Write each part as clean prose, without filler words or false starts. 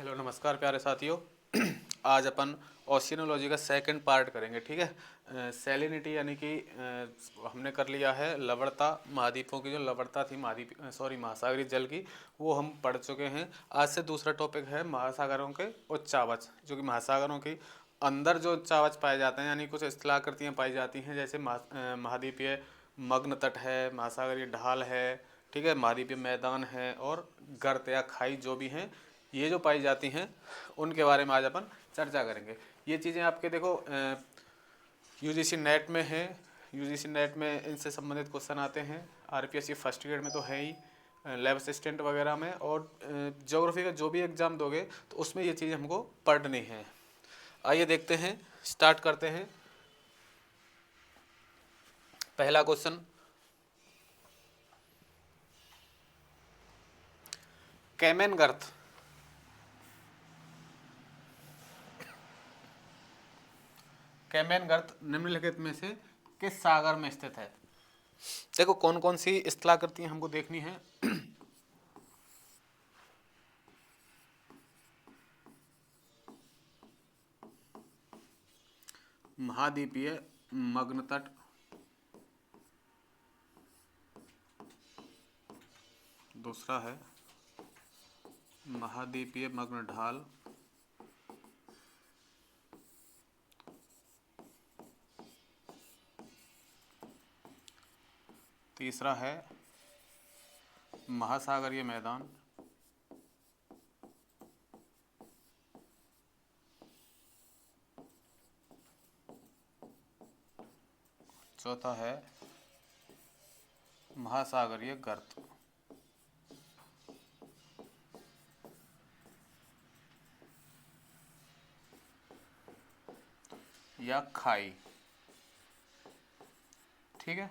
Hello नमस्कार प्यारे साथियों। आज अपन ओशिनोलॉजी का सेकंड पार्ट करेंगे। ठीक है, सैलिनिटी यानी कि हमने कर लिया है लवणता। महाद्वीपों की जो लवणता थी महासागरीय जल की, वो हम पढ़ चुके हैं। आज से दूसरा टॉपिक है महासागरों के उच्चावच, जो कि महासागरों के अंदर जो उच्चावच पाए जाते हैं, यानी कुछ स्थलाकृतियाँ पाई जाती हैं, जैसे महाद्वीपीय मग्न तट है, महासागरीय ढाल है, ठीक है, महाद्वीपीय मैदान है और गर्त या खाई जो भी हैं, ये जो पाई जाती हैं उनके बारे में आज अपन चर्चा करेंगे। ये चीज़ें आपके देखो यूजीसी नेट में है। यूजीसी नेट में इनसे संबंधित क्वेश्चन आते हैं। आरपीएससी फर्स्ट ग्रेड में तो है ही, लैब असिस्टेंट वगैरह में, और ज्योग्राफी का जो भी एग्ज़ाम दोगे तो उसमें ये चीज़ें हमको पढ़नी है। आइए देखते हैं, स्टार्ट करते हैं। पहला क्वेश्चन, कैमेन गर्त कैमेन गर्त निम्नलिखित में से किस सागर में स्थित है? देखो कौन कौन सी स्थलाकृतियां हमको देखनी है। महाद्वीपीय मग्न तट, दूसरा है महाद्वीपीय मग्न ढाल, तीसरा है महासागरीय मैदान, चौथा है महासागरीय गर्त या खाई। ठीक है,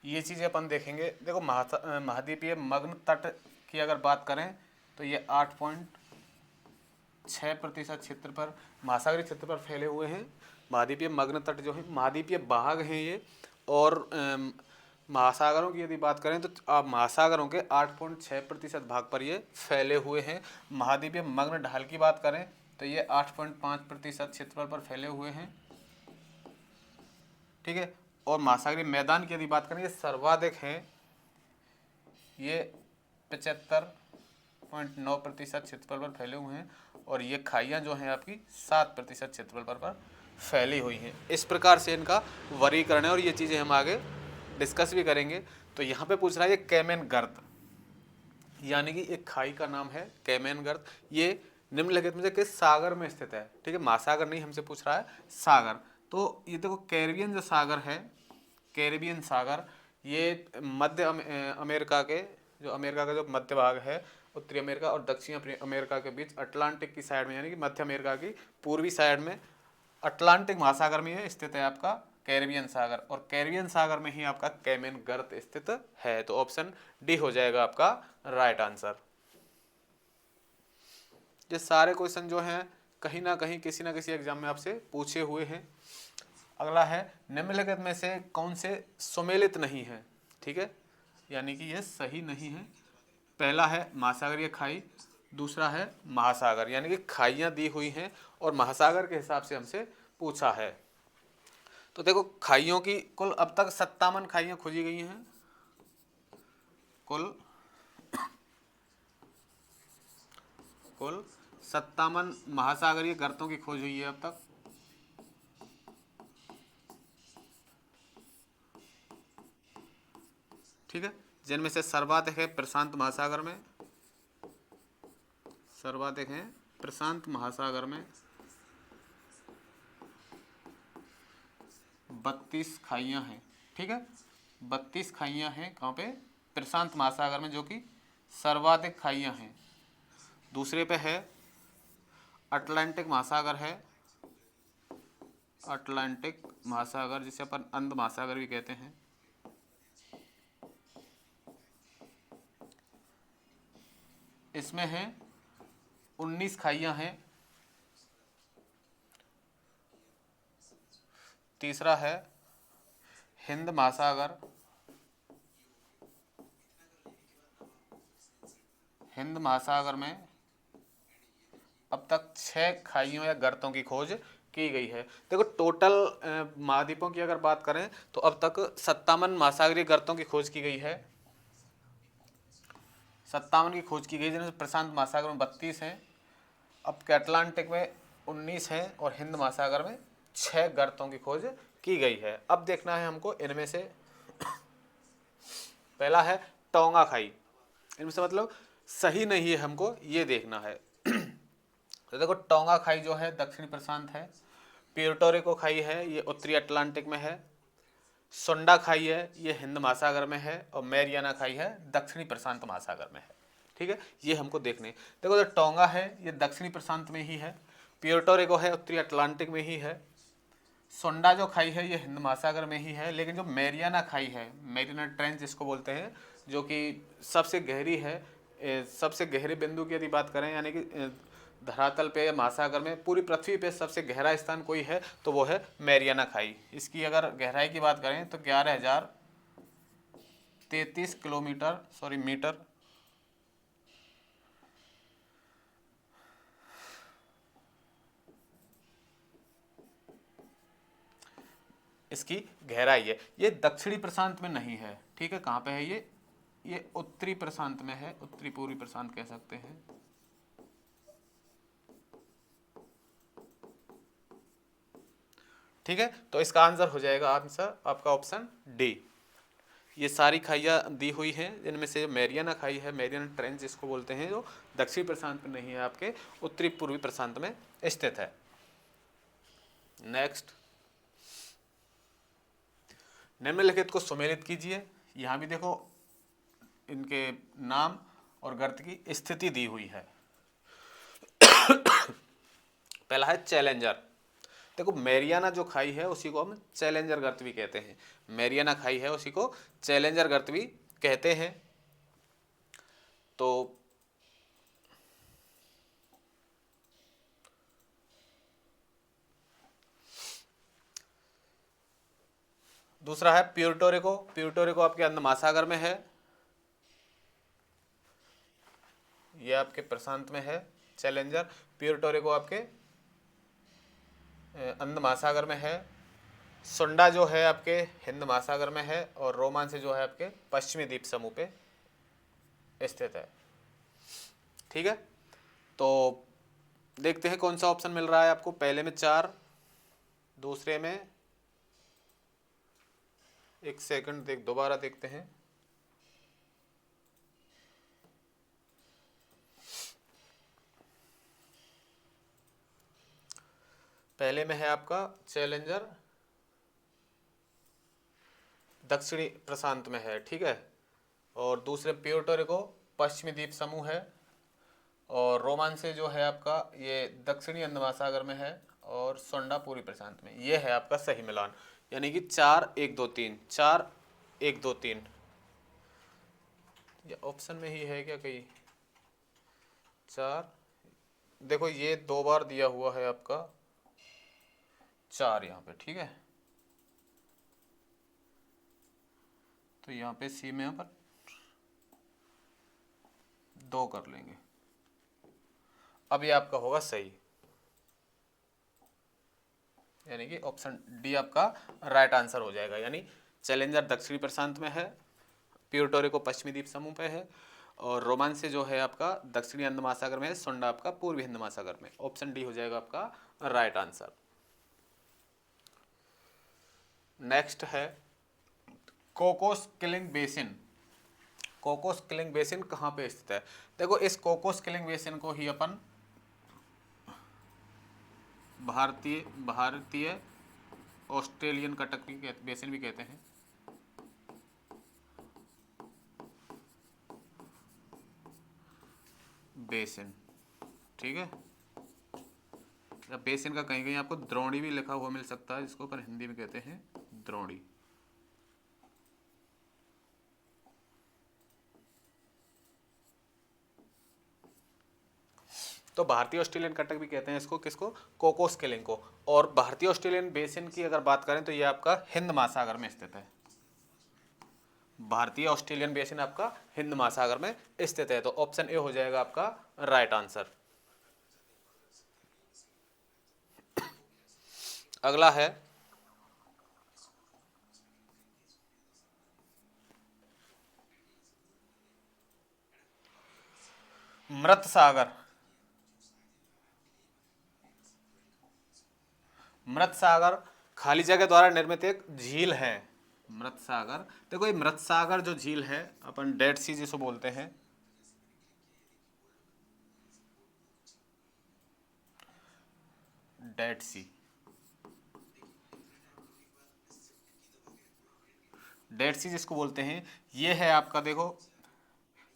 ये चीज़ें अपन देखेंगे। देखो महाद्वीपीय मग्न तट की अगर बात करें तो ये 8.6% क्षेत्र पर, महासागरीय क्षेत्र पर फैले हुए हैं। महाद्वीपीय मग्न तट जो है महाद्वीपीय भाग हैं ये, और महासागरों की यदि बात करें तो आप महासागरों के 8.6% भाग पर ये फैले हुए हैं। महाद्वीपीय मग्न ढाल की बात करें तो ये 8.5% क्षेत्रफल पर फैले हुए हैं। ठीक है, और महासागरीय मैदान की यदि बात करें, ये सर्वाधिक हैं, ये 75.9% क्षेत्रफल पर फैले हुए हैं, और ये खाइयाँ जो हैं आपकी 7% क्षेत्रफल पर फैली हुई हैं। इस प्रकार से इनका वर्गीकरण है, और ये चीज़ें हम आगे डिस्कस भी करेंगे। तो यहाँ पे पूछ रहा है ये कैमेन गर्त, यानी कि एक खाई का नाम है कैमेन गर्त। ये निम्नलिखित में से किस सागर में स्थित है? ठीक है, महासागर नहीं, हमसे पूछ रहा है सागर। तो ये देखो कैरिबियन जो सागर है, कैरिबियन सागर, ये मध्य अमेरिका के, जो अमेरिका का जो मध्य भाग है, उत्तरी अमेरिका और दक्षिण अमेरिका के बीच अटलांटिक की साइड में, यानी कि मध्य अमेरिका की पूर्वी साइड में अटलांटिक महासागर में ये स्थित है आपका कैरिबियन सागर, और कैरिबियन सागर में ही आपका कैमेन गर्त स्थित है। तो ऑप्शन डी हो जाएगा आपका राइट आंसर। ये सारे क्वेश्चन जो हैं कहीं ना कहीं किसी ना किसी एग्जाम में आपसे पूछे हुए हैं। अगला है निम्नलिखित में से कौन से सुमेलित नहीं है? ठीक है, यानी कि यह सही नहीं है। पहला है महासागरीय खाई, दूसरा है महासागर, यानी कि खाइयाँ दी हुई हैं और महासागर के हिसाब से हमसे पूछा है। तो देखो खाइयों की कुल अब तक 57 खाइयाँ खोजी गई हैं। कुल 57 महासागरीय गर्तों की खोज हुई है अब तक। ठीक है, जिनमें से सर्वाधिक है प्रशांत महासागर में, सर्वाधिक है प्रशांत महासागर में 32 खाइयाँ हैं। ठीक है, 32 खाइयाँ हैं कहाँ पे? प्रशांत महासागर में, जो कि सर्वाधिक खाइयाँ हैं। दूसरे पे है अटलांटिक महासागर है, अटलांटिक महासागर जिसे अपन अंध महासागर भी कहते हैं। इसमें है 19 खाइयाँ हैं। तीसरा है हिंद महासागर, हिंद महासागर में अब तक 6 खाइयों या गर्तों की खोज की गई है। देखो टोटल महाद्वीपों की अगर बात करें तो अब तक 57 महासागरीय गर्तों की खोज की गई है, 57 की खोज की गई, जिनमें प्रशांत महासागर में 32 हैं, अब अटलांटिक में 19 हैं और हिंद महासागर में 6 गर्तों की खोज की गई है। अब देखना है हमको इनमें से, पहला है टोंगा खाई, इनमें से मतलब सही नहीं है हमको ये देखना है। तो देखो टोंगा खाई जो है दक्षिणी प्रशांत है, प्यूर्टो रिको खाई है ये उत्तरी अटलांटिक में है, सुंडा खाई है ये हिंद महासागर में है, और मैरियाना खाई है दक्षिणी प्रशांत महासागर में है। ठीक है, ये हमको देखने। देखो जो टोंगा है ये दक्षिणी प्रशांत में ही है, प्यूर्टो रिको है उत्तरी अटलांटिक में ही है, सुंडा जो खाई है ये हिंद महासागर में ही है, लेकिन जो मैरियाना खाई है, मैरियाना ट्रेंच जिसको बोलते हैं, जो कि सबसे गहरी है, सबसे गहरे बिंदु की यदि बात करें, यानी कि धरातल पे या महासागर में पूरी पृथ्वी पे सबसे गहरा स्थान कोई है तो वो है मैरियाना खाई। इसकी अगर गहराई की बात करें तो 11,033 किलोमीटर मीटर इसकी गहराई है। ये दक्षिणी प्रशांत में नहीं है, ठीक है, कहाँ पे है ये उत्तरी प्रशांत में है, उत्तरी पूर्वी प्रशांत कह सकते हैं। ठीक है, तो इसका आंसर हो जाएगा आंसर आपका ऑप्शन डी। ये सारी खाइयाँ दी हुई हैं, इनमें से मैरियाना खाई है, मैरियाना ट्रेंच जिसको बोलते हैं, जो दक्षिणी प्रशांत में नहीं है, आपके उत्तरी पूर्वी प्रशांत में स्थित है। नेक्स्ट, निम्नलिखित को सुमेलित कीजिए। यहाँ भी देखो इनके नाम और गर्त की स्थिति दी हुई है। पहला है चैलेंजर। देखो मैरियाना जो खाई है उसी को हम चैलेंजर गर्त भी कहते हैं, मैरियाना खाई है उसी को चैलेंजर गर्त भी कहते हैं। तो दूसरा है प्यूर्टो रिको। प्यूर्टो रिको आपके अंध महासागर में है, ये आपके प्रशांत में है चैलेंजर। प्यूर्टो रिको आपके अंध महासागर में है, सुंडा जो है आपके हिंद महासागर में है, और रोमांस जो है आपके पश्चिमी द्वीप समूह पे स्थित है। ठीक है, तो देखते हैं कौन सा ऑप्शन मिल रहा है आपको। पहले में 4, दूसरे में, एक सेकंड दोबारा देखते हैं। पहले में है आपका चैलेंजर, दक्षिणी प्रशांत में है, ठीक है, और दूसरे प्यूर्टो रिको पश्चिमी द्वीप समूह है, और रोमांस जो है आपका ये दक्षिणी अंध महासागर में है, और सोंडा पूर्वी प्रशांत में। ये है आपका सही मिलान, यानी कि 4 1 2 3, 4 1 2 3। ये ऑप्शन में ही है क्या कहीं? 4, देखो ये 2 बार दिया हुआ है आपका 4 यहाँ पे, ठीक है, तो यहाँ पे सी में यहाँ पर 2 कर लेंगे। अब ये आपका होगा सही, यानी कि ऑप्शन डी आपका राइट आंसर हो जाएगा। यानी चैलेंजर दक्षिणी प्रशांत में है, प्यूर्टो रिको पश्चिमी द्वीप समूह पे है, और रोमांस जो है आपका दक्षिणी अंध महासागर में है, सोंडा आपका पूर्वी हिंद महासागर में। ऑप्शन डी हो जाएगा आपका राइट आंसर। नेक्स्ट है Cocos killing basin. Cocos killing basin कहाँ पे स्थित है? देखो इस कोकोस किलिंग बेसिन को ही अपन भारतीय ऑस्ट्रेलियन कटक बेसिन भी कहते हैं। बेसिन, ठीक है, या बेसिन का कहीं कहीं आपको द्रोणी भी लिखा हुआ मिल सकता है, जिसको अपन हिंदी में कहते हैं द्रोणी। तो भारतीय ऑस्ट्रेलियन कटक भी कहते हैं इसको, किसको? कोकोस किलिंग को। और भारतीय ऑस्ट्रेलियन बेसिन की अगर बात करें तो ये आपका हिंद महासागर में स्थित है। भारतीय ऑस्ट्रेलियन बेसिन आपका हिंद महासागर में स्थित है, तो ऑप्शन ए हो जाएगा आपका राइट आंसर। अगला है मृत सागर। मृत सागर खाली जगह द्वारा निर्मित एक झील है। मृत सागर, देखो ये मृत सागर जो झील है, अपन डेड सी जिसको बोलते हैं, डेड सी, डेड सी जिसको बोलते हैं, ये है आपका देखो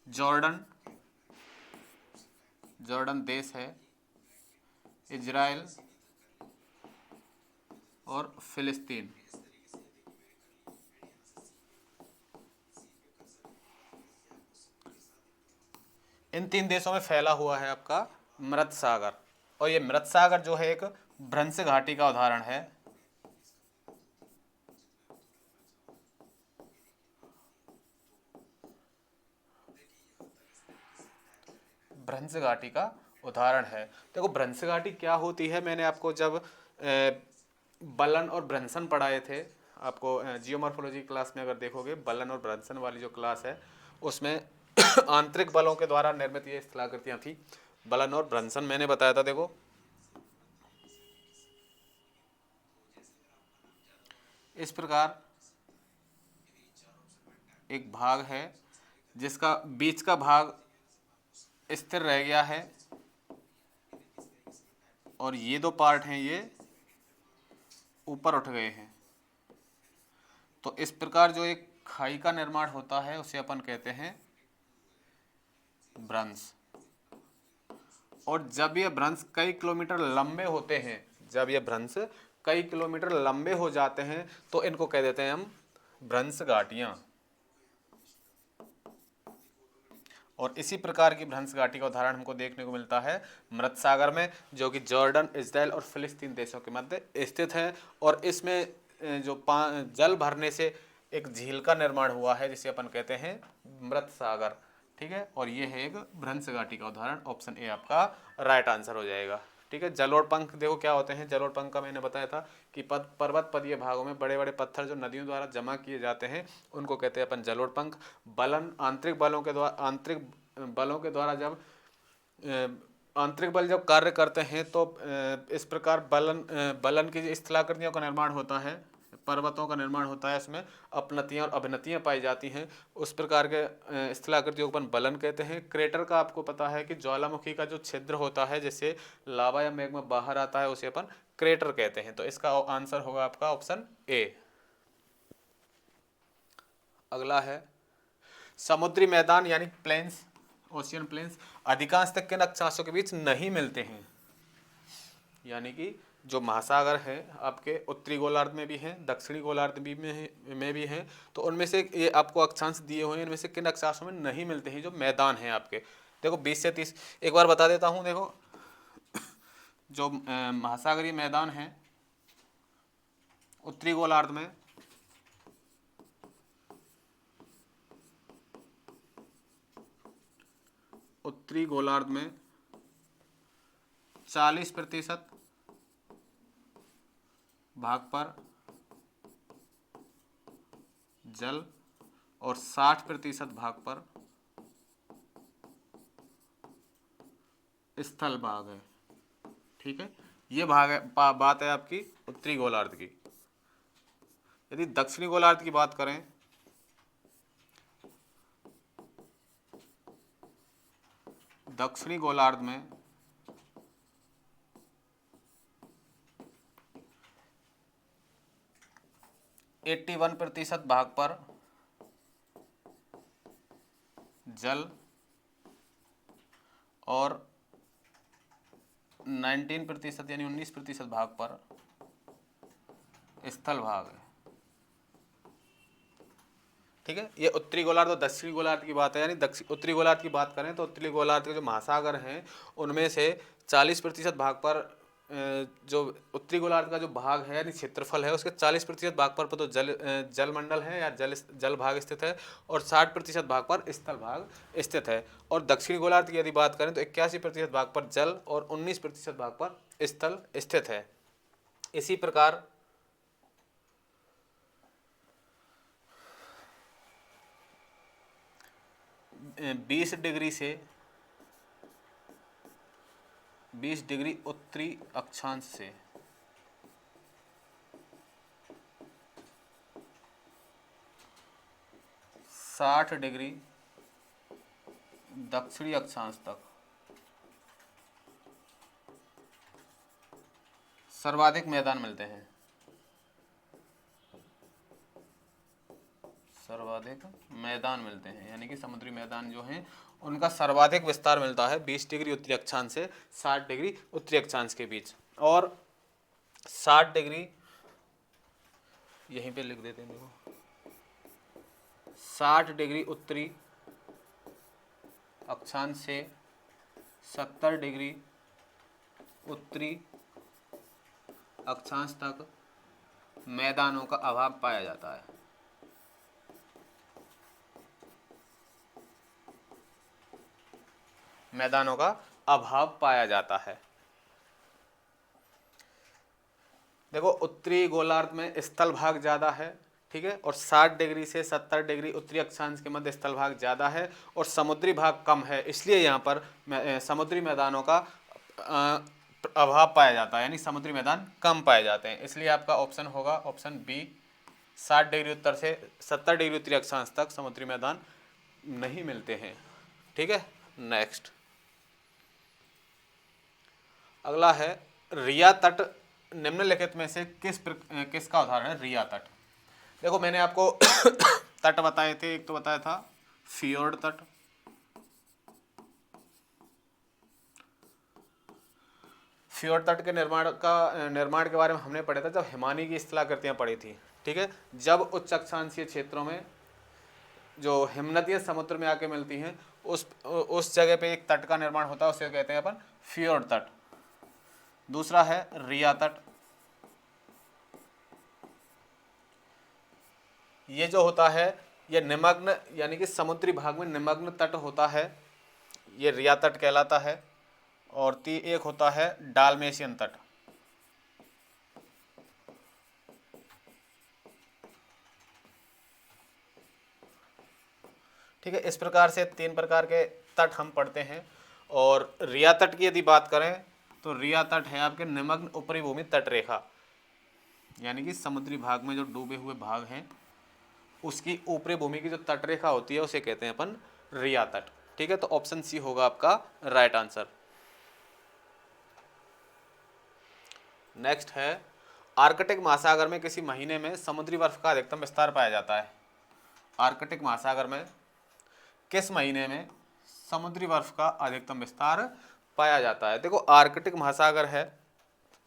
जॉर्डन, जॉर्डन देश है, इजराइल और फिलिस्तीन, इन तीन देशों में फैला हुआ है आपका मृत सागर। और ये मृत सागर जो है एक भ्रंश घाटी का उदाहरण है। भ्रंश घाटी का उदाहरण है। देखो भ्रंश घाटी क्या होती है, मैंने आपको जब बलन और भ्रंशन पढ़ाए थे, आपको जियोमॉर्फोलॉजी क्लास में अगर देखोगे, बलन और भ्रंशन वाली जो क्लास है उसमें आंतरिक बलों के द्वारा निर्मित ये स्थलाकृतियां थी, बलन और भ्रंशन मैंने बताया था। देखो इस प्रकार एक भाग है जिसका बीच का भाग स्थिर रह गया है और ये दो पार्ट हैं ये ऊपर उठ गए हैं। तो इस प्रकार जो एक खाई का निर्माण होता है उसे अपन कहते हैं भ्रंश। और जब ये भ्रंश कई किलोमीटर लंबे होते हैं, जब ये भ्रंश कई किलोमीटर लंबे हो जाते हैं तो इनको कह देते हैं हम भ्रंश घाटियां। और इसी प्रकार की भ्रंश घाटी का उदाहरण हमको देखने को मिलता है मृत सागर में, जो कि जॉर्डन, इजराइल और फिलिस्तीन देशों के मध्य स्थित है। और इसमें जो जल भरने से एक झील का निर्माण हुआ है जिसे अपन कहते हैं मृत सागर। ठीक है, और ये है एक भ्रंश घाटी का उदाहरण। ऑप्शन ए आपका राइट आंसर हो जाएगा। ठीक है, जलोढ़ पंख देखो क्या होते हैं। जलोढ़ पंख का मैंने बताया था कि पर्वत पदीय भागों में बड़े बड़े पत्थर जो नदियों द्वारा जमा किए जाते हैं उनको कहते हैं अपन जलोढ़ पंख। बलन आंतरिक बलों के द्वारा, आंतरिक बलों के द्वारा जब आंतरिक बल जब कार्य करते हैं तो इस प्रकार बलन की स्थलाकृतियों का निर्माण होता है, पर्वतों का निर्माण होता है, इसमें अपनतियां और अभिनतियां पाई जाती हैं। उस प्रकार के स्थलाकृतियों को अपन बलन कहते हैं। क्रेटर का आपको पता है कि ज्वालामुखी का जो छिद्र होता है जिससे लावा या मैग्मा बाहर आता है उसे अपन क्रेटर कहते हैं। तो इसका आंसर होगा आपका ऑप्शन ए। अगला है समुद्री मैदान यानी प्लेन्स, ओशियन प्लेन्स अधिकांशतः किन अक्षांशों के बीच नहीं मिलते हैं। यानी कि जो महासागर है आपके उत्तरी गोलार्ध में भी हैं, दक्षिणी गोलार्ध में भी हैं, तो उनमें से ये आपको अक्षांश दिए हुए हैं, इनमें से किन अक्षांशों में नहीं मिलते हैं जो मैदान हैं आपके। देखो 20 से 30 एक बार बता देता हूँ। देखो जो महासागरीय मैदान है उत्तरी गोलार्ध में, उत्तरी गोलार्ध में 40% भाग पर जल और 60% भाग पर स्थल भाग है। ठीक है, ये भाग है, बात है आपकी उत्तरी गोलार्ध की। यदि दक्षिणी गोलार्ध की बात करें, दक्षिणी गोलार्ध में 81% भाग पर जल और 19% यानी 19% भाग पर स्थल भाग है। ठीक है, ये उत्तरी गोलार्ध और दक्षिणी गोलार्ध की बात है। यानी उत्तरी गोलार्ध की बात करें तो उत्तरी गोलार्ध के जो महासागर हैं उनमें से 40% भाग पर जो उत्तरी गोलार्ध का जो भाग है यानी क्षेत्रफल है उसके 40% भाग पर तो जल मंडल है या जल भाग स्थित है और 60% भाग पर स्थल भाग स्थित है। और दक्षिणी गोलार्ध की यदि बात करें तो 81% भाग पर जल और 19% भाग पर स्थल स्थित है। इसी प्रकार 20 डिग्री से 20 डिग्री उत्तरी अक्षांश से 60 डिग्री दक्षिणी अक्षांश तक सर्वाधिक मैदान मिलते हैं। सर्वाधिक मैदान मिलते हैं यानी कि समुद्री मैदान जो हैं उनका सर्वाधिक विस्तार मिलता है 20 डिग्री उत्तरी अक्षांश से 60 डिग्री उत्तरी अक्षांश के बीच। और 60 डिग्री यहीं पे लिख देते हैं, देखो 60 डिग्री उत्तरी अक्षांश से 70 डिग्री उत्तरी अक्षांश तक मैदानों का अभाव पाया जाता है। मैदानों का अभाव पाया जाता है। देखो उत्तरी गोलार्ध में स्थल भाग ज़्यादा है, ठीक है, और 60 डिग्री से 70 डिग्री उत्तरी अक्षांश के मध्य स्थल भाग ज़्यादा है और समुद्री भाग कम है, इसलिए यहाँ पर समुद्री मैदानों का अभाव पाया जाता है, यानी समुद्री मैदान कम पाए जाते हैं। इसलिए आपका ऑप्शन होगा ऑप्शन बी, 60 डिग्री उत्तर से 70 डिग्री उत्तरी अक्षांश तक समुद्री मैदान नहीं मिलते हैं। ठीक है, नेक्स्ट अगला है रिया तट निम्नलिखित में से किसका उदाहरण है? रिया तट। देखो मैंने आपको तट बताए थे, एक तो बताया था फियोर्ड तट, फियोर्ड तट के निर्माण के बारे में हमने पढ़ा था जब हिमानी की स्थलाकृतियां पड़ी थी। ठीक है, जब उच्च अक्षांशीय क्षेत्रों में जो हिमनदियां समुद्र में आके मिलती हैं उस जगह पे एक तट का निर्माण होता है, उसे कहते हैं अपन फियोर्ड तट। दूसरा है रिया तट। ये जो होता है ये निमग्न यानी कि समुद्री भाग में निमग्न तट होता है, ये रिया तट कहलाता है। और एक होता है डाल्मेशियन तट। ठीक है, इस प्रकार से 3 प्रकार के तट हम पढ़ते हैं। और रिया तट की यदि बात करें तो रिया तट है आपके निमग्न ऊपरी भूमि तट रेखा, यानी कि समुद्री भाग में जो डूबे हुए भाग हैं उसकी ऊपरी भूमि की जो तट रेखा होती है उसे कहते हैं अपन रिया तट। ठीक है, तो ऑप्शन सी होगा आपका राइट आंसर। नेक्स्ट है आर्कटिक महासागर में किसी महीने में समुद्री बर्फ का अधिकतम विस्तार पाया जाता है। आर्कटिक महासागर में किस महीने में समुद्री बर्फ का अधिकतम विस्तार पाया जाता है? देखो आर्कटिक महासागर है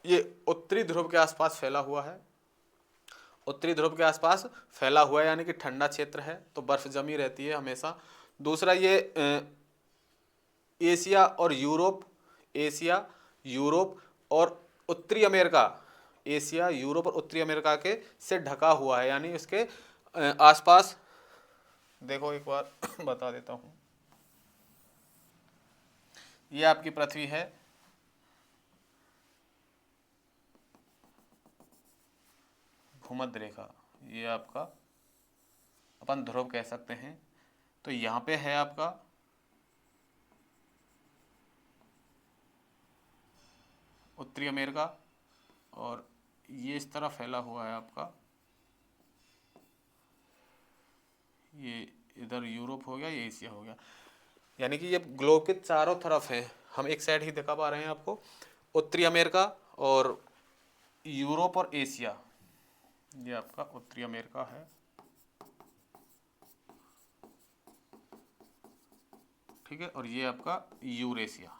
ये उत्तरी ध्रुव के आसपास फैला हुआ है, उत्तरी ध्रुव के आसपास फैला हुआ है यानी कि ठंडा क्षेत्र है तो बर्फ जमी रहती है हमेशा। दूसरा ये एशिया और यूरोप, एशिया यूरोप और उत्तरी अमेरिका, एशिया यूरोप और उत्तरी अमेरिका के से ढका हुआ है, यानी इसके आसपास देखो एक बार बता देता हूँ, ये आपकी पृथ्वी है, भूमध्य रेखा, ये आपका अपन ध्रुव कह सकते हैं। तो यहाँ पे है आपका उत्तरी अमेरिका और ये इस तरह फैला हुआ है आपका, ये इधर यूरोप हो गया, ये एशिया हो गया, यानी कि ये ग्लोब के चारों तरफ है। हम एक साइड ही दिखा पा रहे हैं आपको, उत्तरी अमेरिका और यूरोप और एशिया, ये आपका उत्तरी अमेरिका है, ठीक है, और ये आपका यूरेशिया,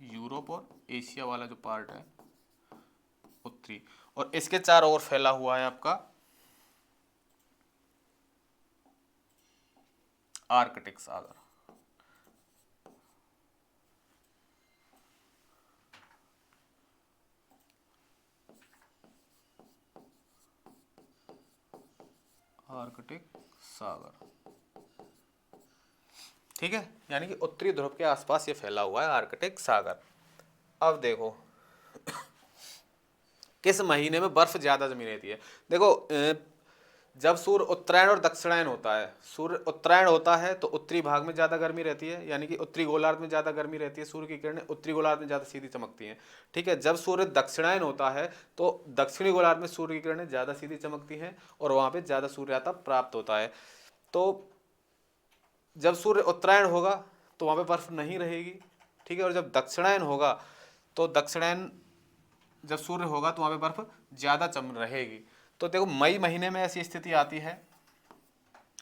यूरोप और एशिया वाला जो पार्ट है उत्तरी, और इसके चारों ओर फैला हुआ है आपका आर्कटिक सागर। आर्कटिक सागर, ठीक है, यानी कि उत्तरी ध्रुव के आसपास ये फैला हुआ है आर्कटिक सागर। अब देखो किस महीने में बर्फ ज़्यादा जमी रहती है? देखो जब सूर्य उत्तरायण और दक्षिणायन होता है, सूर्य उत्तरायण होता है तो उत्तरी भाग में ज़्यादा गर्मी रहती है, यानी कि उत्तरी गोलार्ध में ज़्यादा गर्मी रहती है, सूर्य की किरणें उत्तरी गोलार्ध में ज़्यादा सीधी चमकती हैं। ठीक है, जब सूर्य दक्षिणायन होता है तो दक्षिणी गोलार्ध में सूर्य की किरणें ज़्यादा सीधी चमकती हैं और वहाँ पे ज़्यादा सूर्यातप प्राप्त होता है। तो जब सूर्य उत्तरायण होगा तो वहाँ पे बर्फ नहीं रहेगी। ठीक है, और जब दक्षिणायन होगा तो दक्षिणायन जब सूर्य होगा तो वहाँ पे बर्फ ज़्यादा चम रहेगी। तो देखो मई महीने में ऐसी स्थिति आती है,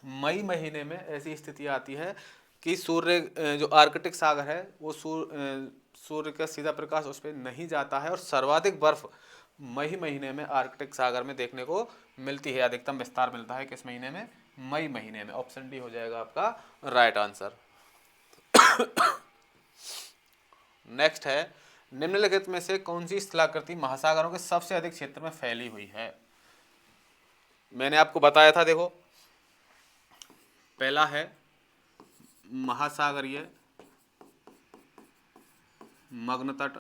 मई महीने में ऐसी स्थिति आती है कि सूर्य जो आर्कटिक सागर है वो सूर्य का सीधा प्रकाश उस पर नहीं जाता है और सर्वाधिक बर्फ मई महीने में आर्कटिक सागर में देखने को मिलती है। अधिकतम विस्तार मिलता है किस महीने में? मई महीने में। ऑप्शन डी हो जाएगा आपका राइट आंसर। नेक्स्ट है, निम्नलिखित में से कौन सी स्थलाकृति महासागरों के सबसे अधिक क्षेत्र में फैली हुई है? मैंने आपको बताया था, देखो पहला है महासागरीय मग्न तट,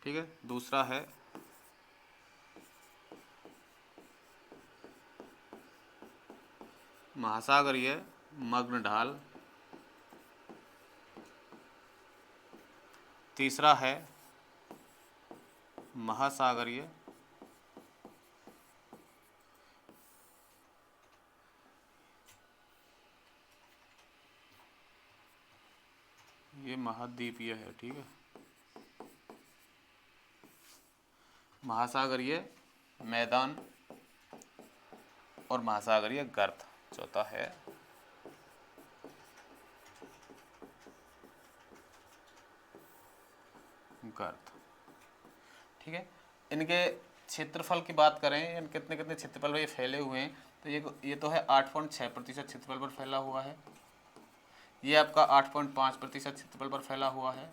ठीक है, दूसरा है महासागरीय मग्न ढाल, तीसरा है महासागरीय ये महाद्वीपीय है, ठीक है, महासागरीय मैदान और महासागरीय गर्त। चौथा है गर्त। ठीक है, इनके क्षेत्रफल की बात करें, कितने कितने क्षेत्रफल में ये फैले हुए हैं, तो ये तो है 8.6% क्षेत्रफल पर फैला हुआ है, ये आपका 8.5% क्षेत्रफल पर फैला हुआ है,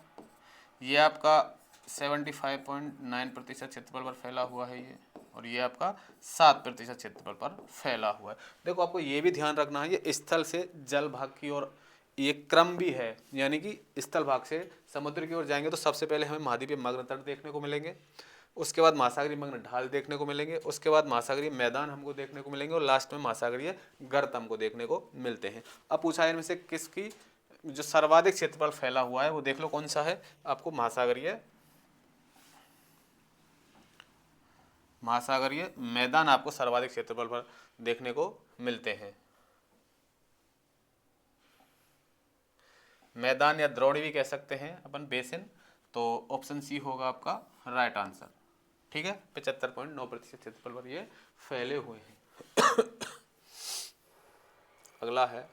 ये आपका 75.9% क्षेत्रफल पर फैला हुआ है ये, और ये आपका 7% क्षेत्रफल पर फैला हुआ है। देखो आपको ये भी ध्यान रखना है, ये स्थल से जल भाग की ओर ये क्रम भी है, यानी कि स्थल भाग से समुद्र की ओर जाएंगे तो सबसे पहले हमें महाद्वीपीय मग्न तट देखने को मिलेंगे, उसके बाद महासागरीय मग्न ढाल देखने को मिलेंगे, उसके बाद महासागरीय मैदान हमको देखने को मिलेंगे और लास्ट में महासागरीय गर्त हमको देखने को मिलते हैं। अब पूछा है इनमें से किसकी जो सर्वाधिक क्षेत्रफल फैला हुआ है वो देख लो कौन सा है। आपको महासागरीय मैदान आपको सर्वाधिक क्षेत्रफल पर देखने को मिलते हैं। मैदान या द्रोणी भी कह सकते हैं अपन, बेसिन, तो ऑप्शन सी होगा आपका राइट आंसर। ठीक है, 75.9% क्षेत्रफल पर ये फैले हुए हैं। अगला है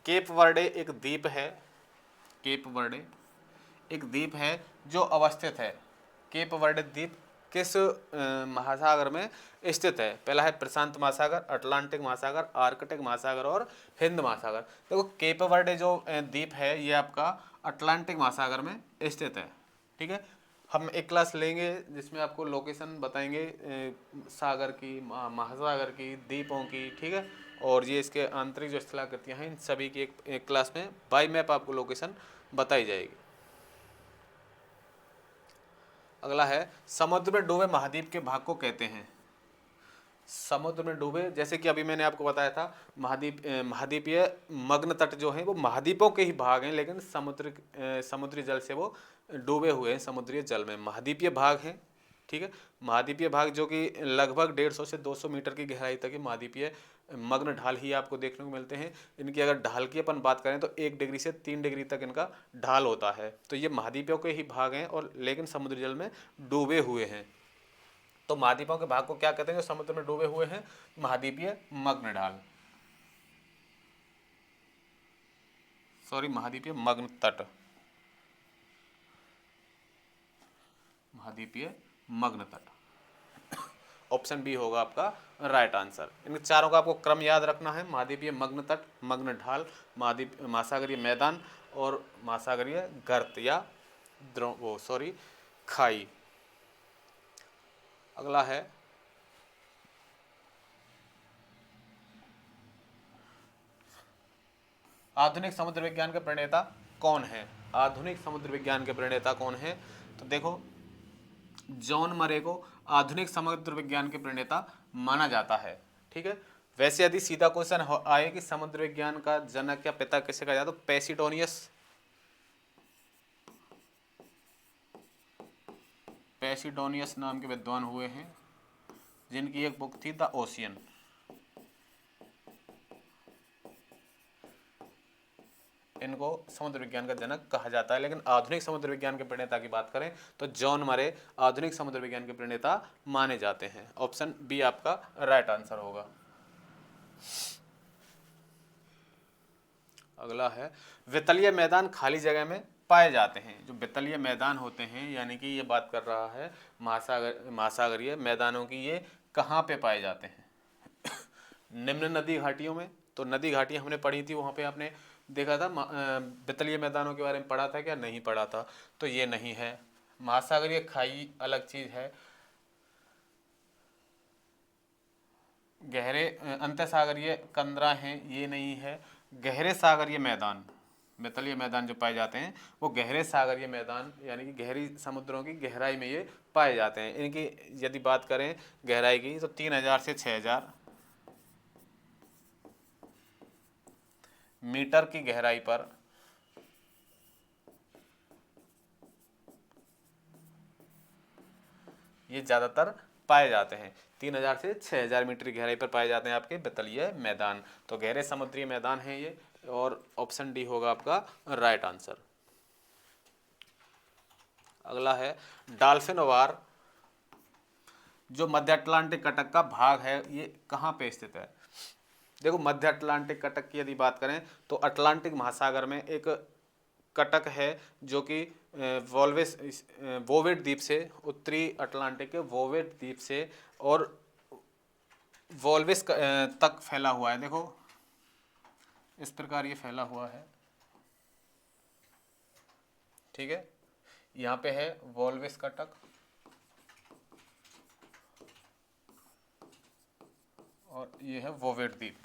केप वर्डे एक द्वीप है, केप वर्डे एक द्वीप है जो अवस्थित है। केप वर्डे द्वीप किस महासागर में स्थित है? पहला है प्रशांत महासागर, अटलांटिक महासागर, आर्कटिक महासागर और हिंद महासागर। देखो केप वर्डे जो द्वीप है ये आपका अटलांटिक महासागर में स्थित है। ठीक है, हम एक क्लास लेंगे जिसमें आपको लोकेशन बताएंगे सागर की, महासागर की, द्वीपों की, ठीक है, और ये इसके आंतरिक जो स्थलाकृतियाँ हैं इन सभी की एक क्लास में बाई मैप आपको लोकेशन बताई जाएगी। अगला है समुद्र में डूबे महाद्वीप के भाग को कहते हैं। समुद्र में डूबे, जैसे कि अभी मैंने आपको बताया था महाद्वीपीय मग्न तट जो हैं वो महाद्वीपों के ही भाग हैं, लेकिन समुद्री जल से वो डूबे हुए हैं, समुद्री जल में महाद्वीपीय भाग हैं। ठीक है, महाद्वीपीय भाग जो कि लगभग 150 से 200 मीटर की गहराई तक के महाद्वीपीय मग्न ढाल ही आपको देखने को मिलते हैं। इनकी अगर ढाल की अपन बात करें तो 1 डिग्री से 3 डिग्री तक इनका ढाल होता है। तो ये महाद्वीपों के ही भाग हैं और लेकिन समुद्री जल में डूबे हुए हैं। तो महाद्वीपों के भाग को क्या कहते हैं जो समुद्र में डूबे हुए हैं? महाद्वीपीय मग्न ढाल, सॉरी महाद्वीपीय मग्न तट, महाद्वीपीय मग्न तट। ऑप्शन बी होगा आपका राइट आंसर। इन चारों का आपको क्रम याद रखना है, महाद्वीपीय मग्न तट, मग्न ढाल, महासागरीय मैदान और महासागरीय गर्त या खाई। अगला है आधुनिक समुद्र विज्ञान के प्रणेता कौन है? आधुनिक समुद्र विज्ञान के प्रणेता कौन है? तो देखो, जॉन मरे को आधुनिक समुद्र विज्ञान के प्रणेता माना जाता है। ठीक है, वैसे यदि सीधा क्वेश्चन आए कि समुद्र विज्ञान का जनक या पिता किसे कहा जाता, तो पैसिडोनियस नाम के विद्वान हुए हैं, जिनकी एक बुक थी द ओशियन। इनको समुद्र विज्ञान का जनक कहा जाता है। लेकिन आधुनिक समुद्र विज्ञान के प्रणेता की बात करें तो जॉन मरे आधुनिक समुद्र विज्ञान के प्रणेता माने जाते हैं। ऑप्शन बी आपका राइट आंसर होगा। अगला है, वितलीय मैदान खाली जगह में पाए जाते हैं। जो वितलीय मैदान होते हैं, यानी कि ये बात कर रहा है महासागरीय मैदानों की, ये कहाँ पे पाए जाते हैं? निम्न नदी घाटियों में। तो नदी घाटियाँ हमने पढ़ी थी, वहाँ पे आपने देखा था वितलीय मैदानों के बारे में पढ़ा था क्या? नहीं पढ़ा था, तो ये नहीं है। महासागरीय खाई अलग चीज़ है। गहरे अंतःसागरीय कंदरा हैं, ये नहीं है। गहरे सागरीय मैदान, मितलीय मैदान जो पाए जाते हैं वो गहरे सागरीय मैदान यानी कि गहरी समुद्रों की गहराई में ये पाए जाते हैं। इनकी यदि बात करें गहराई की तो 3000 से 6000 मीटर की गहराई पर ये ज़्यादातर पाए जाते हैं। 3000 से 6000 मीटर की गहराई पर पाए जाते हैं आपके वितलीय मैदान। तो गहरे समुद्री मैदान है ये, और ऑप्शन डी होगा आपका राइट आंसर। अगला है, डॉल्फिन वार जो मध्य अटलांटिक कटक का भाग है, ये कहाँ पे स्थित है? देखो, मध्य अटलांटिक कटक की यदि बात करें तो अटलांटिक महासागर में एक कटक है जो कि वोवेट द्वीप से, उत्तरी अटलांटिक के वोवेट द्वीप से और वोल्विस तक फैला हुआ है। देखो, इस प्रकार ये फैला हुआ है। ठीक है, यहाँ पे है वोल्विस कटक और ये है वोवेट द्वीप।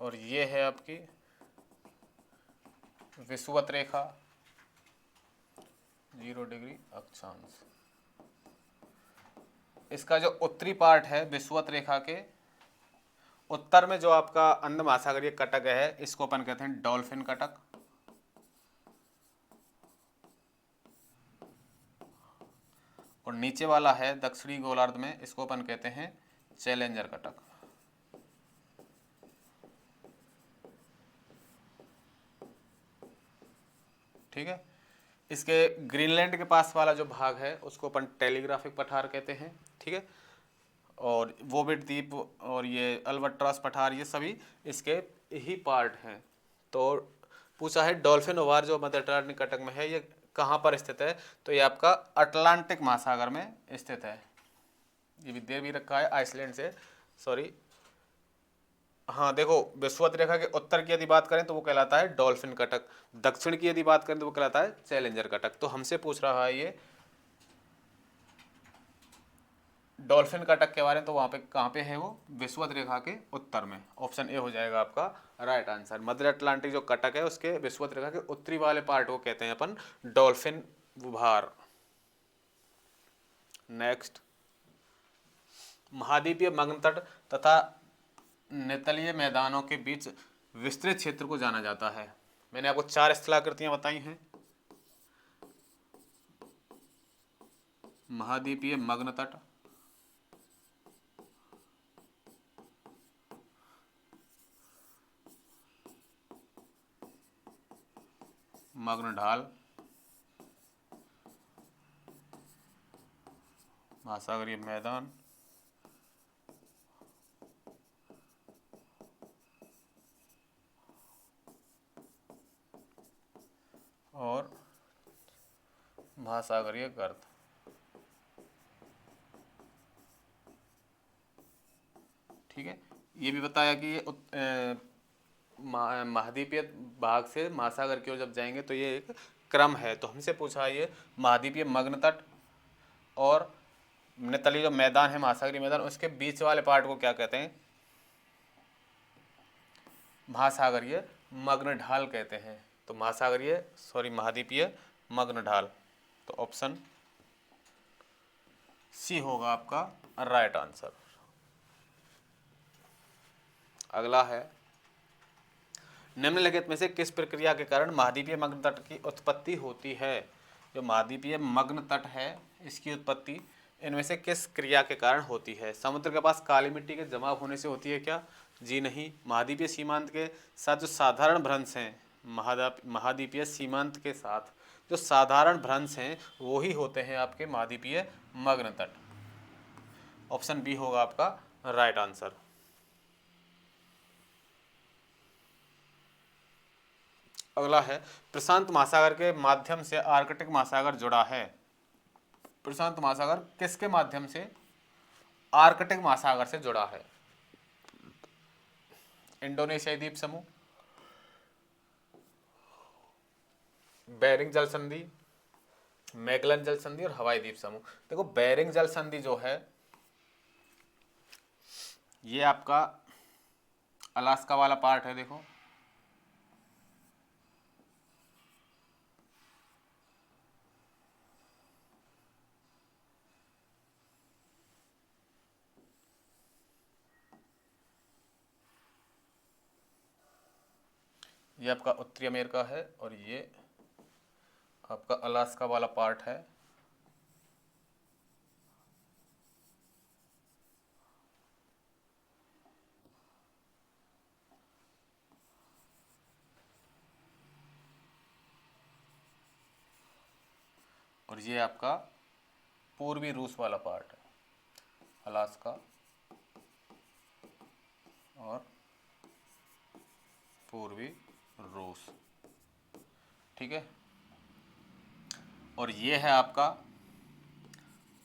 और ये है आपकी विषुवत रेखा 0 डिग्री अक्षांश। इसका जो उत्तरी पार्ट है विषुवत रेखा के उत्तर में जो आपका अंध महासागरीय कटक है, इसको अपन कहते हैं डॉल्फिन कटक। और नीचे वाला है दक्षिणी गोलार्ध में, इसको अपन कहते हैं चैलेंजर कटक। ठीक है, इसके ग्रीनलैंड के पास वाला जो भाग है उसको अपन टेलीग्राफिक पठार कहते हैं। ठीक है, और वोवेट द्वीप और ये अल्बाट्रॉस पठार, ये सभी इसके ही पार्ट हैं। तो पूछा है डॉल्फिन ओवार जो मध्य अटलांटिक कटक में है, ये कहाँ पर स्थित है? तो ये आपका अटलांटिक महासागर में स्थित है। ये भी दे भी रखा है आइसलैंड से, सॉरी। हाँ देखो, विषुवत रेखा के उत्तर की यदि बात करें तो वो कहलाता है डॉल्फिन कटक, दक्षिण की यदि बात करें तो वो कहलाता है चैलेंजर कटक। तो हमसे पूछ रहा है ये डॉल्फिन कटक के बारे में, तो वहाँ पे कहाँ पे है वो? विषुवत रेखा के उत्तर में। ऑप्शन ए हो जाएगा आपका राइट आंसर। मध्य अटलांटिक जो कटक है उसके विषुवत रेखा के उत्तरी वाले पार्ट को कहते हैं अपन डॉल्फिन विभार। नेक्स्ट, महाद्वीपीय मग्न तट तथा नितलीय मैदानों के बीच विस्तृत क्षेत्र को जाना जाता है। मैंने आपको 4 स्थलाकृतियां बताई हैं। महाद्वीपीय मग्न तट, मग्न ढाल, महासागरीय मैदान, और महासागरीय गर्त। ठीक है, ये भी बताया कि ये महाद्वीपीय भाग से महासागर की ओर जब जाएंगे तो ये एक क्रम है। तो हमसे पूछा ये महाद्वीपीय मग्न तट और नितली जो मैदान है, महासागरीय मैदान, उसके बीच वाले पार्ट को क्या कहते हैं? महासागरीय मग्न ढाल कहते हैं। तो महाद्वीपीय मग्न ढाल। तो ऑप्शन सी होगा आपका राइट आंसर। अगला है, निम्नलिखित में से किस प्रक्रिया के कारण महाद्वीपीय मग्न तट की उत्पत्ति होती है? जो महाद्वीपीय मग्न तट है, इसकी उत्पत्ति इनमें से किस क्रिया के कारण होती है? समुद्र के पास काली मिट्टी के जमा होने से होती है क्या? जी नहीं। महाद्वीपीय सीमांत के साथ जो साधारण भ्रंश हैं, महाद्वीपीय सीमांत के साथ जो साधारण भ्रंश हैं वो ही होते हैं आपके महाद्वीपीय मग्न तट। ऑप्शन बी होगा आपका राइट आंसर। अगला है, प्रशांत महासागर के माध्यम से आर्कटिक महासागर जुड़ा है। प्रशांत महासागर किसके माध्यम से आर्कटिक महासागर से जुड़ा है? इंडोनेशियाई द्वीप समूह, बेरिंग जल संधि, मैगलन जल संधि और हवाई द्वीप समूह। देखो बेरिंग जल संधि जो है ये आपका अलास्का वाला पार्ट है। देखो ये आपका उत्तरी अमेरिका है और ये आपका अलास्का वाला पार्ट है। और ये आपका पूर्वी रूस वाला पार्ट है, अलास्का और पूर्वी रूस। ठीक है, और ये है आपका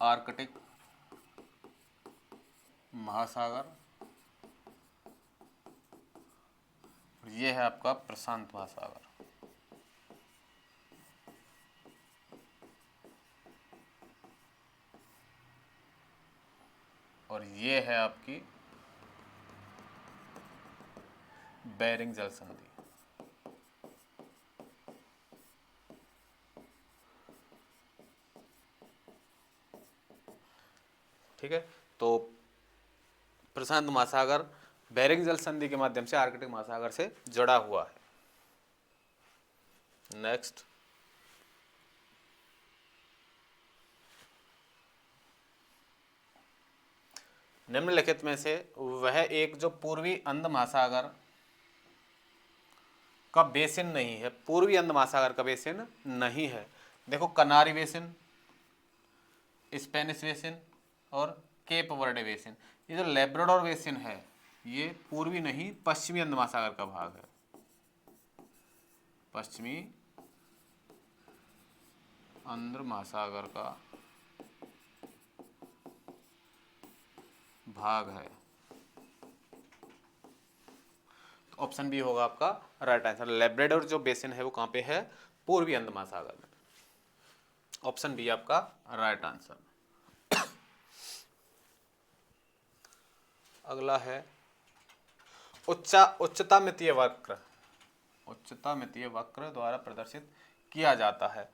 आर्कटिक महासागर और ये है आपका प्रशांत महासागर। और ये है आपकी बेरिंग जल संधि। ठीक है, तो प्रशांत महासागर बेरिंग जल संधि के माध्यम से आर्कटिक महासागर से जुड़ा हुआ है। नेक्स्ट, निम्नलिखित में से वह एक जो पूर्वी अंध महासागर का बेसिन नहीं है, पूर्वी अंध महासागर का बेसिन नहीं है। देखो कनारी बेसिन, स्पेनिश बेसिन और केप वर्डे बेसिन। ये जो लेब्राडोर बेसिन है ये पूर्वी नहीं पश्चिमी अंध महासागर का भाग है, पश्चिमी अंध महासागर का भाग है। तो ऑप्शन बी होगा आपका राइट आंसर। लेब्राडोर जो बेसिन है वो कहाँ पे है? पूर्वी अंध महासागर में। ऑप्शन बी आपका राइट आंसर। अगला है, उच्चतामितीय वक्र, उच्चतामितीय वक्र द्वारा प्रदर्शित किया जाता है।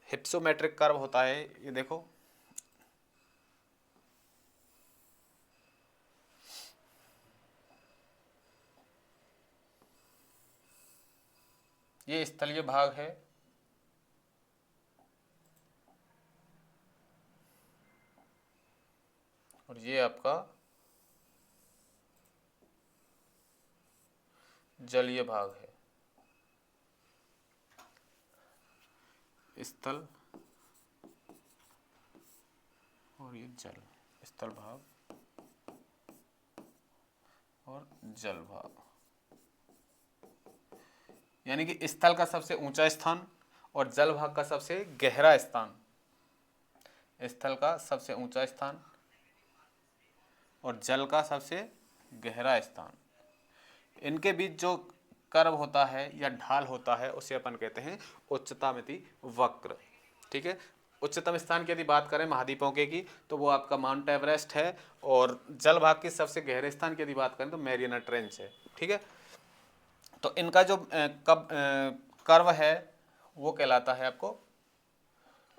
हिप्सोमेट्रिक कर्व होता है ये। देखो ये स्थलीय भाग है और ये आपका जलीय भाग है। स्थल और ये जल, स्थल भाग और जल भाग। यानी कि स्थल का सबसे ऊंचा स्थान और जल भाग का सबसे गहरा स्थान। स्थल का सबसे ऊंचा स्थान और जल का सबसे गहरा स्थान, इनके बीच जो कर्व होता है या ढाल होता है उसे अपन कहते हैं उच्चतामितीय वक्र। ठीक है, उच्चतम स्थान की यदि बात करें महाद्वीपों के की तो वो आपका माउंट एवरेस्ट है, और जल भाग के सबसे गहरे स्थान की यदि बात करें तो मैरियाना ट्रेंच है। ठीक है, तो इनका जो कर्व है वो कहलाता है आपको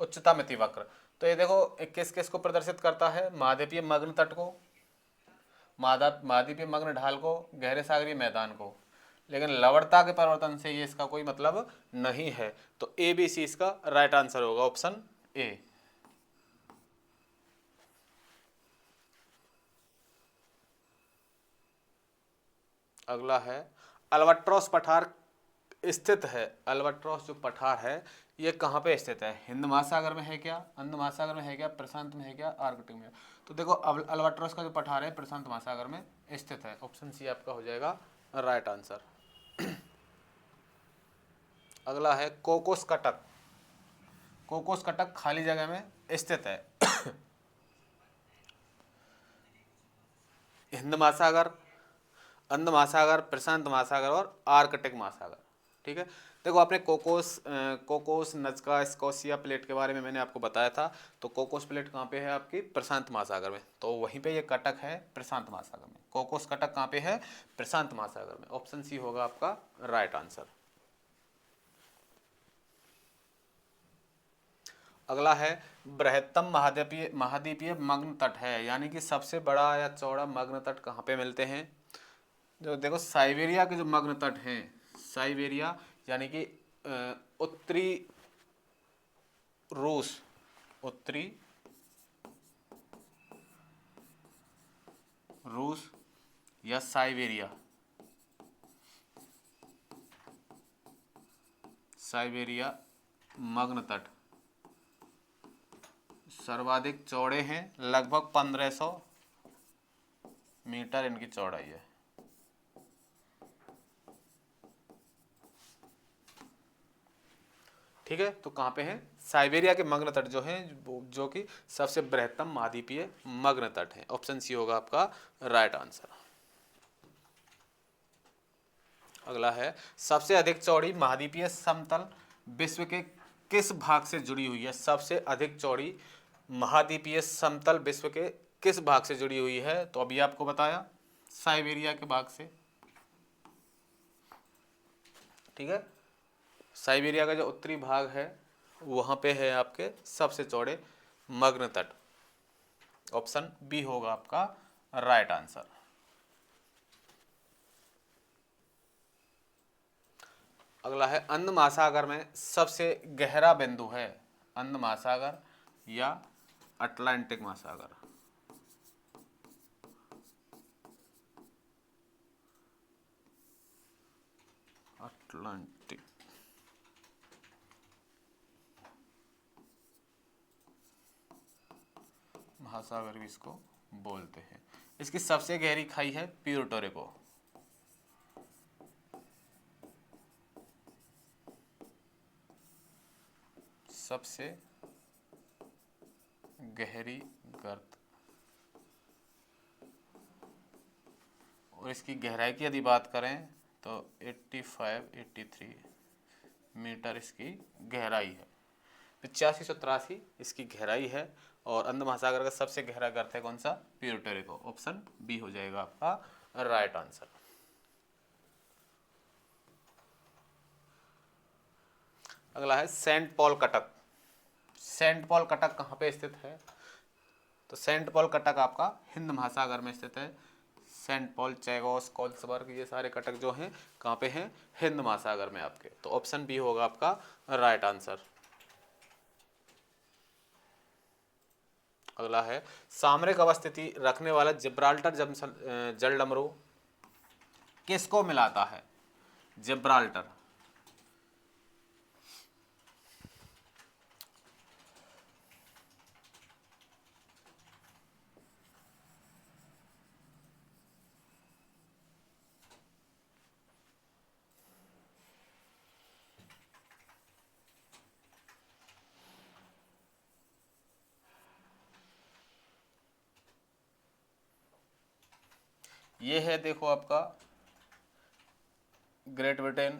उच्चता मिति वक्र। तो ये देखो किस किस को प्रदर्शित करता है, महाद्वीपीय मग्न तट को, महाद्वीपीय मग्न ढाल को, गहरे सागरीय मैदान को, लेकिन लवणता के परिवर्तन से ये इसका कोई मतलब नहीं है। तो ए बी सी इसका राइट आंसर होगा, ऑप्शन ए। अगला है अल्बाट्रॉस पठार स्थित है। अल्बाट्रॉस जो पठार है ये कहाँ पे स्थित है, हिंद महासागर में है क्या, अंध महासागर में है क्या, प्रशांत में है क्या, आर्कटिक में है। तो देखो अल्बाट्रॉस का जो पठार है प्रशांत महासागर में स्थित है, ऑप्शन सी आपका हो जाएगा राइट आंसर। अगला है कोकोस कटक। कोकोस कटक खाली जगह में स्थित है। हिंद महासागर, अंध महासागर, प्रशांत महासागर और आर्कटिक महासागर। ठीक है, देखो आपने कोकोस नजका स्कोशिया प्लेट के बारे में मैंने आपको बताया था। तो कोकोस प्लेट कहाँ पे है आपकी, प्रशांत महासागर में, तो वहीं पे ये कटक है प्रशांत महासागर में। कोकोस कटक कहाँ पे है, प्रशांत महासागर में, ऑप्शन सी होगा आपका राइट आंसर। अगला है बृहत्तम महाद्वीपीय मग्न तट है, यानी कि सबसे बड़ा या चौड़ा मग्न तट कहाँ पे मिलते हैं। जो देखो साइबेरिया के जो मग्न तट हैं, साइबेरिया यानी कि उत्तरी रूस, उत्तरी रूस या साइबेरिया, साइबेरिया मग्न तट सर्वाधिक चौड़े हैं, लगभग 1500 मीटर इनकी चौड़ाई है। ठीक है, तो कहाँ पे है, साइबेरिया के मग्न तट जो हैं, जो कि सबसे बृहत्तम महाद्वीपीय मग्न तट है, ऑप्शन सी होगा आपका राइट आंसर। अगला है सबसे अधिक चौड़ी महाद्वीपीय समतल विश्व के किस भाग से जुड़ी हुई है। सबसे अधिक चौड़ी महाद्वीपीय समतल विश्व के किस भाग से जुड़ी हुई है, तो अभी आपको बताया साइबेरिया के भाग से। ठीक है, साइबेरिया का जो उत्तरी भाग है वहाँ पे है आपके सबसे चौड़े मग्न तट, ऑप्शन बी होगा आपका राइट आंसर। अगला है अंध महासागर में सबसे गहरा बिंदु है, अंध महासागर या अटलांटिक महासागर। अटलांटिक महासागर भी इसको बोलते हैं। इसकी सबसे गहरी खाई है प्यूर्टो रिको। सबसे गहरी गर्त, और इसकी गहराई की यदि बात करें तो 85-83 मीटर इसकी गहराई है, 8583 इसकी गहराई है। और अंध महासागर का सबसे गहरा गर्त है कौन सा, प्यूर्टो रिको, ऑप्शन बी हो जाएगा आपका राइट आंसर। अगला है saint Paul Cuttack. Saint Paul Cuttack कहाँ पे स्थित है, तो सेंट पॉल कटक आपका हिंद महासागर में स्थित है। सेंट पॉल, चैगोस, कोल्सबर्ग, ये सारे कटक जो हैं कहाँ पे हैं, हिंद महासागर में आपके, तो ऑप्शन बी होगा आपका राइट आंसर। अगला है सामरिक अवस्थिति रखने वाला जिब्राल्टर जलडमरू किसको मिलाता है, जिब्राल्टर। ये है देखो आपका ग्रेट ब्रिटेन,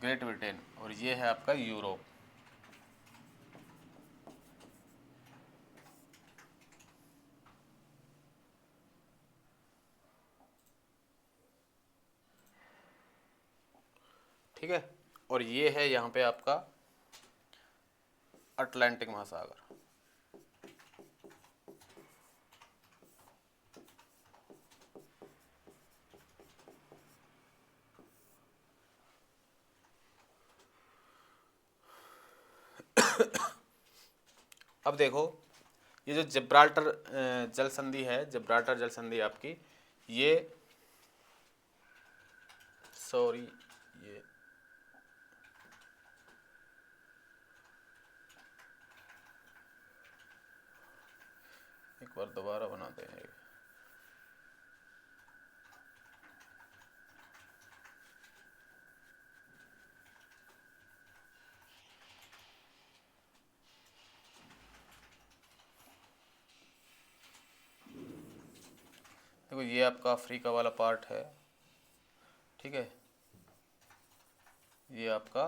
ग्रेट ब्रिटेन, और ये है आपका यूरोप। ठीक है, और ये है यहाँ पे आपका अटलांटिक महासागर। अब देखो, ये जो जिब्राल्टर जल संधि है, जिब्राल्टर जल संधि आपकी, ये सॉरी ये एक बार दोबारा बनाते हैं। देखो, ये आपका अफ्रीका वाला पार्ट है, ठीक है, ये आपका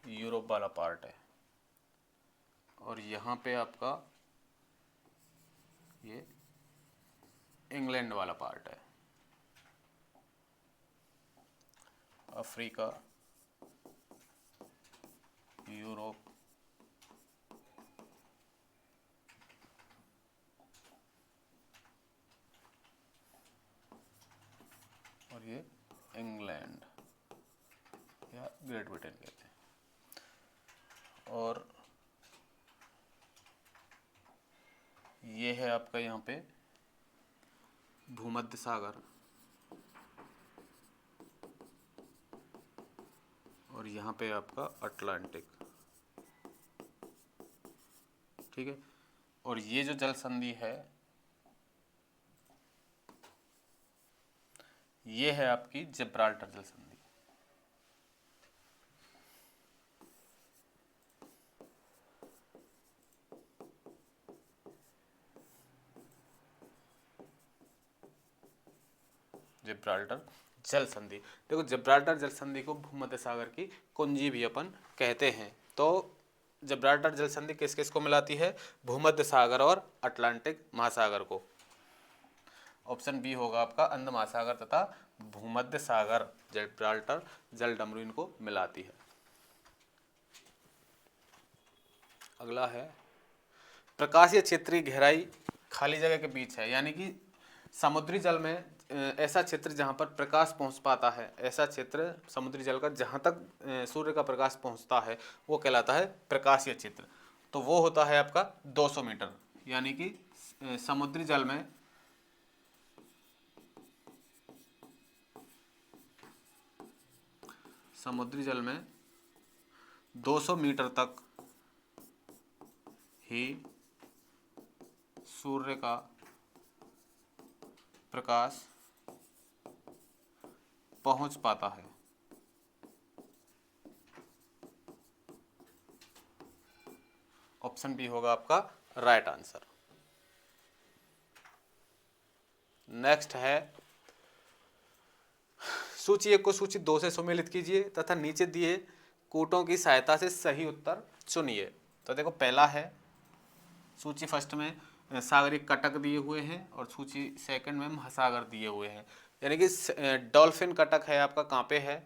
यूरोप वाला पार्ट है, और यहाँ पे आपका ये इंग्लैंड वाला पार्ट है। अफ्रीका, यूरोप, और ये इंग्लैंड या ग्रेट ब्रिटेन कहते हैं। और ये है आपका यहाँ पे भूमध्य सागर, और यहाँ पे आपका अटलांटिक, ठीक है। और ये जो जल संधि है, ये है आपकी जिब्राल्टर जल संधि। जिब्राल्टर जल संधि, देखो जिब्राल्टर जल संधि को भूमध्य सागर की कुंजी भी अपन कहते हैं। तो जिब्राल्टर जल संधि किस किस को मिलाती है? भूमध्य सागर और अटलांटिक महासागर को। ऑप्शन बी होगा आपका, अंध महासागर तथा भूमध्य सागर, जिब्राल्टर जल डमरू इनको मिलाती है। अगला है प्रकाशीय क्षेत्रीय गहराई खाली जगह के बीच है, यानी कि समुद्री जल में ऐसा क्षेत्र जहाँ पर प्रकाश पहुँच पाता है, ऐसा क्षेत्र समुद्री जल का जहाँ तक सूर्य का प्रकाश पहुँचता है वो कहलाता है प्रकाशीय क्षेत्र। तो वो होता है आपका 200 मीटर, यानी कि समुद्री जल में समुद्री जल में 200 मीटर तक ही सूर्य का प्रकाश पहुंच पाता है। ऑप्शन बी होगा आपका राइट आंसर। नेक्स्ट है सूची 1 को सूची 2 से सुमेलित कीजिए तथा नीचे दिए कूटों की सहायता से सही उत्तर चुनिए। तो देखो, पहला है सूची फर्स्ट में सागरिक कटक दिए हुए हैं, और सूची सेकंड में महासागर दिए हुए हैं। यानी कि डॉल्फिन कटक है आपका कहाँ पे है?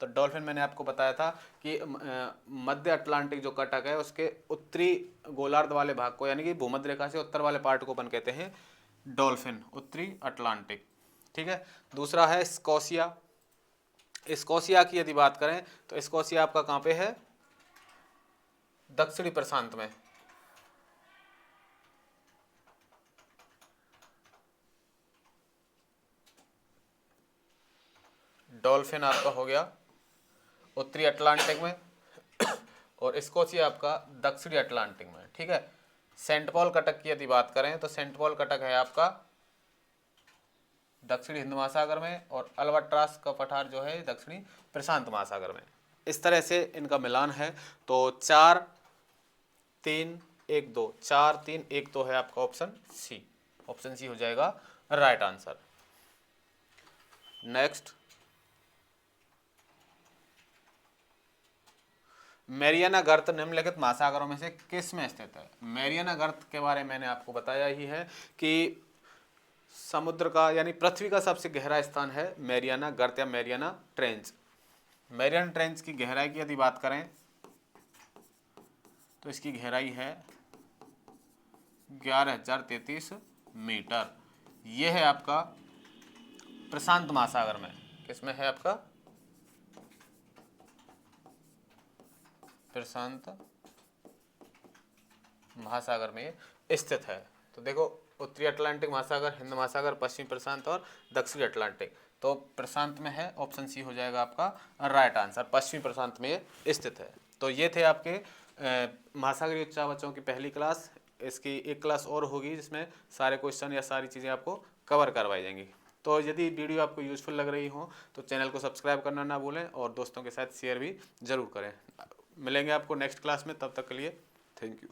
तो डॉल्फिन मैंने आपको बताया था कि मध्य अटलांटिक जो कटक है उसके उत्तरी गोलार्ध वाले भाग को, यानी कि भूमध्य रेखा से उत्तर वाले पार्ट को अपन कहते हैं डॉल्फिन, उत्तरी अटलांटिक, ठीक है। दूसरा है स्कॉसिया। स्कॉसिया की यदि बात करें तो स्कॉसिया आपका कहाँ पे है? दक्षिणी प्रशांत में। डॉल्फिन आपका हो गया उत्तरी अटलांटिक में, और स्कॉचिया आपका दक्षिणी अटलांटिक में, ठीक है। सेंट पॉल कटक की यदि बात करें तो सेंट पॉल कटक है आपका दक्षिणी हिंद महासागर में, और अल्बाट्रास का पठार जो है दक्षिणी प्रशांत महासागर में। इस तरह से इनका मिलान है। तो 4 3 1 2, 4 3 1 2 है आपका ऑप्शन सी। ऑप्शन सी हो जाएगा राइट आंसर। नेक्स्ट मैरियाना गर्त निम्नलिखित महासागरों में से किस में स्थित है? मैरियाना गर्त के बारे में मैंने आपको बताया ही है कि समुद्र का यानी पृथ्वी का सबसे गहरा स्थान है मैरियाना गर्त या मैरियाना ट्रेंच। मैरियाना ट्रेंच की गहराई की यदि बात करें तो इसकी गहराई है 11,033 मीटर। यह है आपका प्रशांत महासागर में। किसमें है आपका? प्रशांत महासागर में स्थित है। तो देखो, उत्तरी अटलांटिक महासागर, हिंद महासागर, पश्चिमी प्रशांत और दक्षिणी अटलांटिक। तो प्रशांत में है, ऑप्शन सी हो जाएगा आपका राइट आंसर। पश्चिमी प्रशांत में ये स्थित है। तो ये थे आपके महासागरीय उच्चावचों की पहली क्लास। इसकी एक क्लास और होगी जिसमें सारे क्वेश्चन या सारी चीज़ें आपको कवर करवाई जाएंगी। तो यदि वीडियो आपको यूजफुल लग रही हो तो चैनल को सब्सक्राइब करना ना भूलें और दोस्तों के साथ शेयर भी ज़रूर करें। मिलेंगे आपको नेक्स्ट क्लास में, तब तक के लिए थैंक यू।